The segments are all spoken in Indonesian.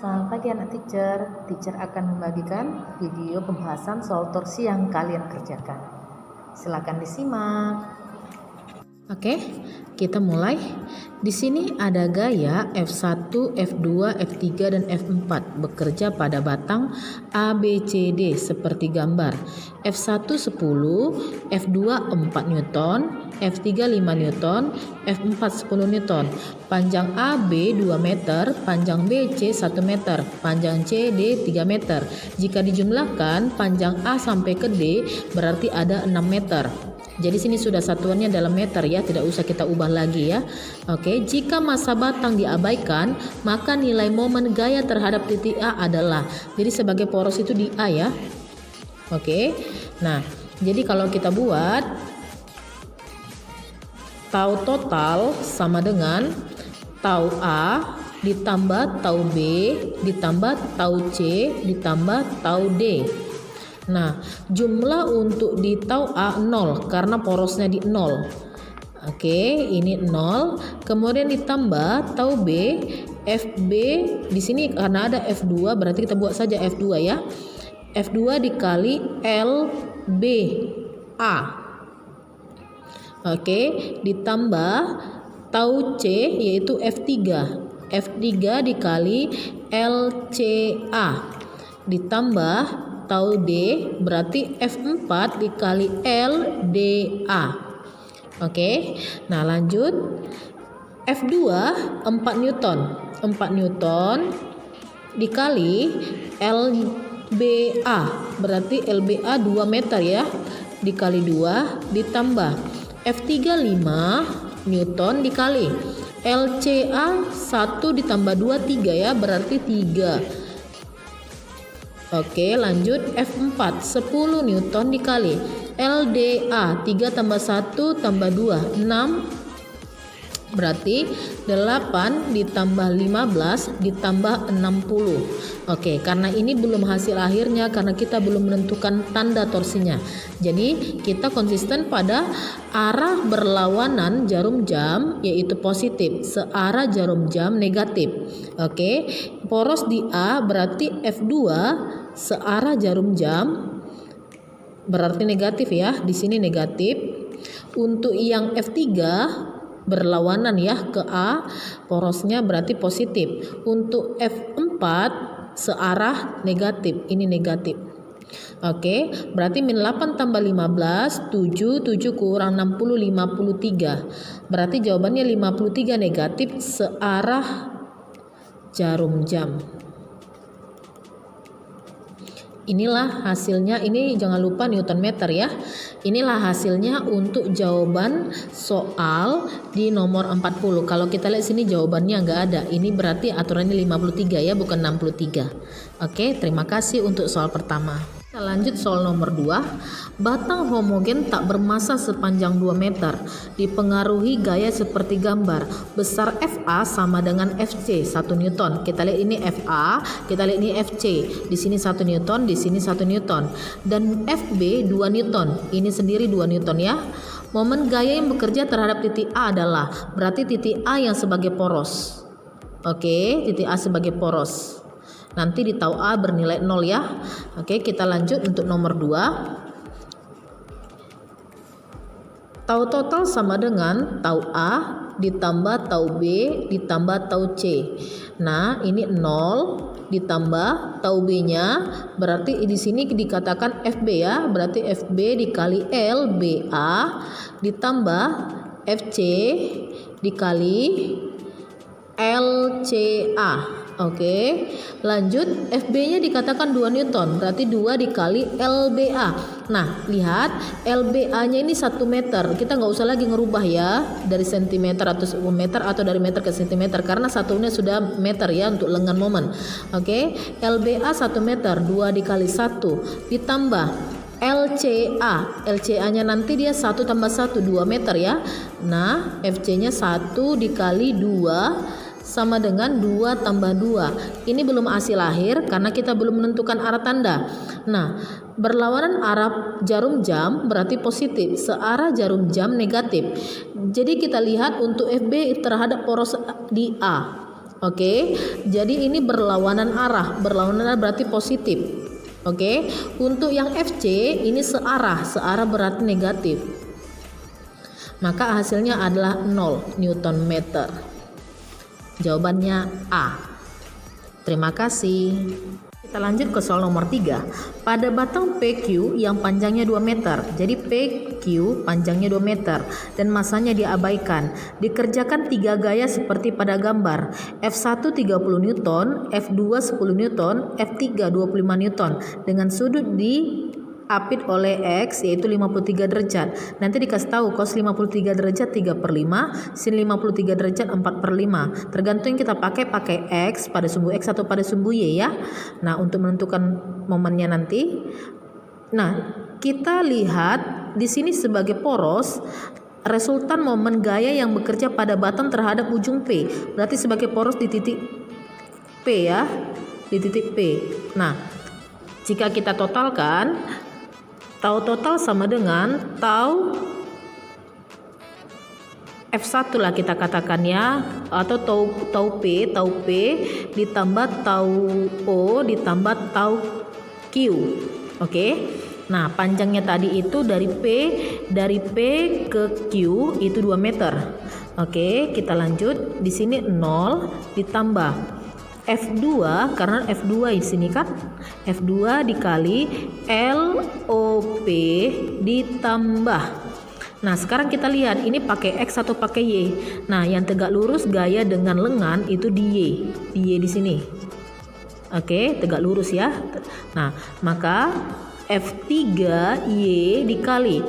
Selamat pagi anak teacher. Teacher akan membagikan video pembahasan soal torsi yang kalian kerjakan. Silakan disimak. Oke, kita mulai. Di sini ada gaya F1, F2, F3 dan F4 bekerja pada batang A, B, C, D seperti gambar. F1 10, F2 4 Newton, F3 5 Newton, F4 10 Newton. Panjang AB 2 meter, panjang BC 1 meter, panjang CD 3 meter. Jika dijumlahkan panjang A sampai ke D berarti ada 6 meter. Jadi sini sudah satuannya dalam meter ya, tidak usah kita ubah lagi ya. Oke, jika massa batang diabaikan, maka nilai momen gaya terhadap titik A adalah. Jadi sebagai poros itu di A ya. Oke. Nah, jadi kalau kita buat tau total sama dengan tau A ditambah tau B ditambah tau C ditambah tau D. Nah, jumlah untuk di tau A 0 karena porosnya di 0. Oke, ini 0. Kemudian ditambah tau B, FB di sini karena ada F2 berarti kita buat saja F2 ya. F2 dikali LB A. Oke, ditambah tau C yaitu F3. F3 dikali LCA. Ditambah tau D berarti F4 dikali LDA. Oke. Nah, lanjut. F2 4 Newton. 4 Newton dikali LBA berarti LBA 2 meter ya. Dikali 2 ditambah F3 5 Newton dikali LCA 1 ditambah 2 3 ya, berarti 3. Oke, lanjut F4 10 Newton dikali LDA 3 tambah 1 tambah 2 6 berarti 8 ditambah 15 ditambah 60. Oke, karena ini belum hasil akhirnya karena kita belum menentukan tanda torsinya. Jadi kita konsisten pada arah berlawanan jarum jam yaitu positif, searah jarum jam negatif. Oke, poros di A berarti F2 searah jarum jam berarti negatif ya. Di sini negatif. Untuk yang F3 berlawanan ya ke A, porosnya berarti positif. Untuk F4 searah negatif, ini negatif. Oke, berarti min 8 tambah 15 7 7 kurang 60 53. Berarti jawabannya 53 negatif searah jarum jam. Inilah hasilnya, ini jangan lupa Newton meter ya. Inilah hasilnya untuk jawaban soal di nomor 40. Kalau kita lihat sini jawabannya nggak ada. Ini berarti aturannya 53 ya, bukan 63. Oke, terima kasih untuk soal pertama. Kita lanjut soal nomor 2. Batang homogen tak bermassa sepanjang 2 meter dipengaruhi gaya seperti gambar. Besar FA sama dengan FC 1 Newton. Kita lihat ini FA, kita lihat ini FC. Di sini 1 Newton, di sini 1 Newton. Dan FB 2 Newton. Ini sendiri 2 Newton ya. Momen gaya yang bekerja terhadap titik A adalah berarti titik A yang sebagai poros. Oke, titik A sebagai poros. Nanti di tau A bernilai 0 ya. Oke, kita lanjut untuk nomor 2. Tau total sama dengan tau A ditambah tau B ditambah tau C. Nah, ini 0 ditambah tau B-nya berarti di sini dikatakan FB ya. Berarti FB dikali LBA ditambah FC dikali LCA. Oke, lanjut FB-nya dikatakan 2 Newton, berarti 2 dikali LBA. Nah, lihat LBA-nya ini 1 meter. Kita nggak usah lagi ngerubah ya dari sentimeter atau meter atau dari meter ke sentimeter karena satunya sudah meter ya untuk lengan momen. Oke, LBA 1 meter, 2 dikali 1 ditambah LCA. LCA-nya nanti dia 1 tambah 1 2 meter ya. Nah, FC-nya 1 dikali 2 sama dengan 2 tambah 2. Ini belum hasil akhir karena kita belum menentukan arah tanda. Nah, berlawanan arah jarum jam berarti positif, searah jarum jam negatif. Jadi kita lihat untuk FB terhadap poros di A. Oke, jadi ini berlawanan arah. Berlawanan arah berarti positif. Oke, untuk yang FC ini searah berarti negatif. Maka hasilnya adalah 0 Newton meter. Jawabannya A. Terima kasih. Kita lanjut ke soal nomor 3. Pada batang PQ yang panjangnya 2 meter. Jadi PQ panjangnya 2 meter dan masanya diabaikan. Dikerjakan 3 gaya seperti pada gambar. F1 30 Newton, F2 10 Newton, F3 25 Newton dengan sudut diapit oleh X yaitu 53 derajat. Nanti dikasih tahu cos 53 derajat 3/5, sin 53 derajat 4/5. Tergantung kita pakai X pada sumbu X atau pada sumbu Y ya. Nah, untuk menentukan momennya nanti. Nah, kita lihat di sini sebagai poros resultan momen gaya yang bekerja pada batang terhadap ujung P. Berarti sebagai poros di titik P ya, di titik P. Nah, jika kita totalkan, tau total sama dengan tau F1 lah kita katakan ya, atau tau P ditambah tau O ditambah tau Q. Oke. Nah, panjangnya tadi itu dari P ke Q itu 2 meter. Oke, kita lanjut. Di sini 0 ditambah F2 karena F2 di sini kan. F2 dikali LOP ditambah. Nah, sekarang kita lihat ini pakai X atau pakai Y. Nah, yang tegak lurus gaya dengan lengan itu di Y. Di Y di sini. Oke, tegak lurus ya. Nah, maka F3Y dikali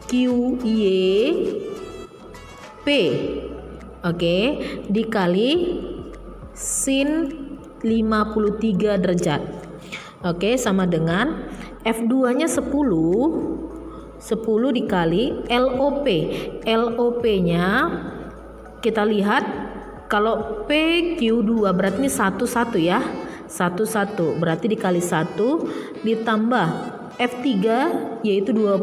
LQY P. Oke, dikali sin 53 derajat. Oke, sama dengan F2-nya 10 dikali LOP. LOP-nya kita lihat kalau PQ2 berarti ini 1 ya. 1 berarti dikali 1 ditambah F3 yaitu 25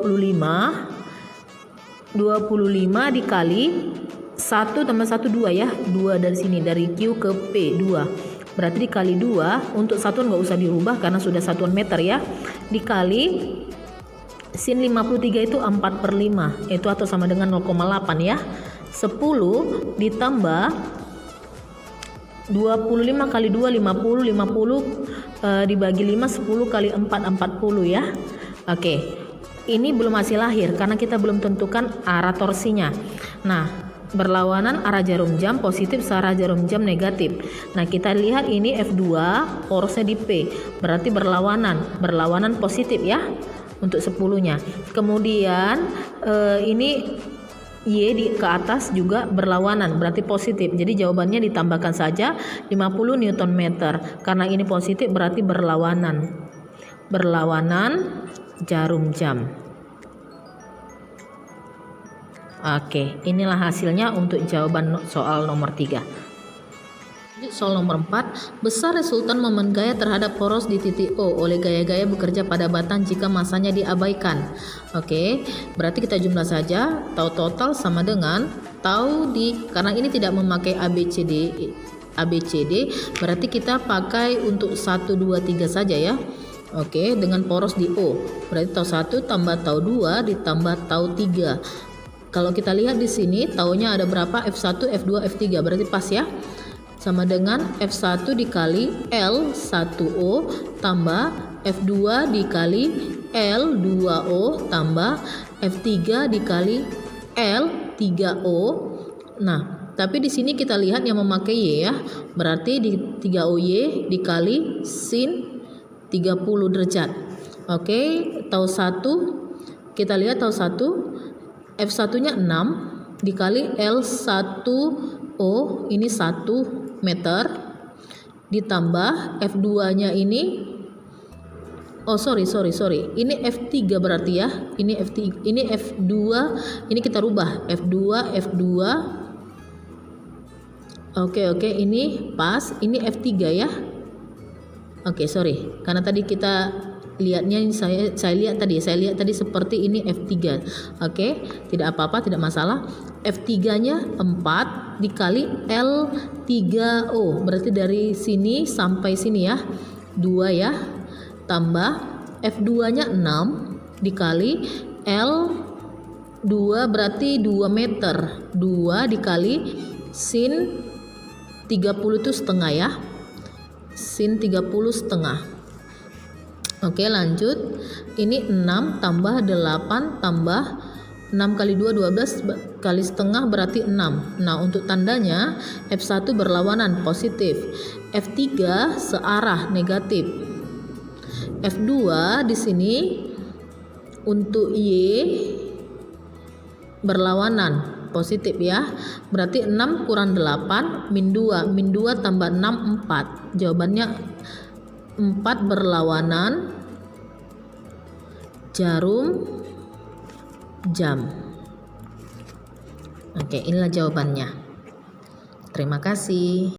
dikali 1 tambah 1 2 ya. 2 dari sini dari Q ke P 2. Berarti dikali 2, untuk satuan nggak usah dirubah karena sudah satuan meter ya. Dikali sin 53 itu 4/5 itu atau sama dengan 0,8 ya. 10 ditambah 25 kali 2 50 dibagi 5 10 kali 4 40 ya. Oke. Ini belum hasil akhir karena kita belum tentukan arah torsinya. Nah, berlawanan arah jarum jam positif searah jarum jam negatif. Nah, kita lihat ini F2 porosnya di P. Berarti berlawanan positif ya untuk 10-nya. Kemudian ini Y ke atas juga berlawanan berarti positif. Jadi jawabannya ditambahkan saja 50 Newton meter. Karena ini positif berarti berlawanan jarum jam. Oke, inilah hasilnya untuk jawaban soal nomor 3. Soal nomor 4, besar resultan momen gaya terhadap poros di titik O oleh gaya-gaya bekerja pada batang jika masanya diabaikan. Oke, berarti kita jumlah saja. Tau total sama dengan tau karena ini tidak memakai ABCD, berarti kita pakai untuk 1 2 3 saja ya. Oke, dengan poros di O. Berarti tau 1 tambah tau 2 ditambah tau 3. Kalau kita lihat di sini taunya ada berapa? F1, F2, F3 berarti pas ya. Sama dengan F1 dikali L1O tambah F2 dikali L2O tambah F3 dikali L3O. Nah, tapi di sini kita lihat yang memakai Y ya. Berarti di 3OY dikali sin 30 derajat. Oke, tau 1 kita lihat tau 1 F1-nya 6 dikali L1O ini 1 meter ditambah F2-nya ini sorry ini F3 berarti ya. Ini F2 ini kita rubah F2 Oke, ini pas, ini F3 ya. Oke, sorry karena tadi kita lihatnya saya lihat tadi seperti ini F3. Oke, tidak apa-apa, tidak masalah. F3-nya 4 dikali L3O. Berarti dari sini sampai sini ya. 2 ya. Tambah F2-nya 6 dikali L2 berarti 2 meter. 2 dikali sin 30 itu setengah ya. Sin 30 setengah. Oke, lanjut. Ini 6 tambah 8 tambah 6 kali 2 12 kali setengah berarti 6. Nah, untuk tandanya F1 berlawanan positif, F3 searah negatif. F2 di sini untuk Y berlawanan positif ya. Berarti 6 kurang 8 min 2. Min 2 tambah 6 4. Jawabannya 4 berlawanan jarum jam. Oke, inilah jawabannya. Terima kasih.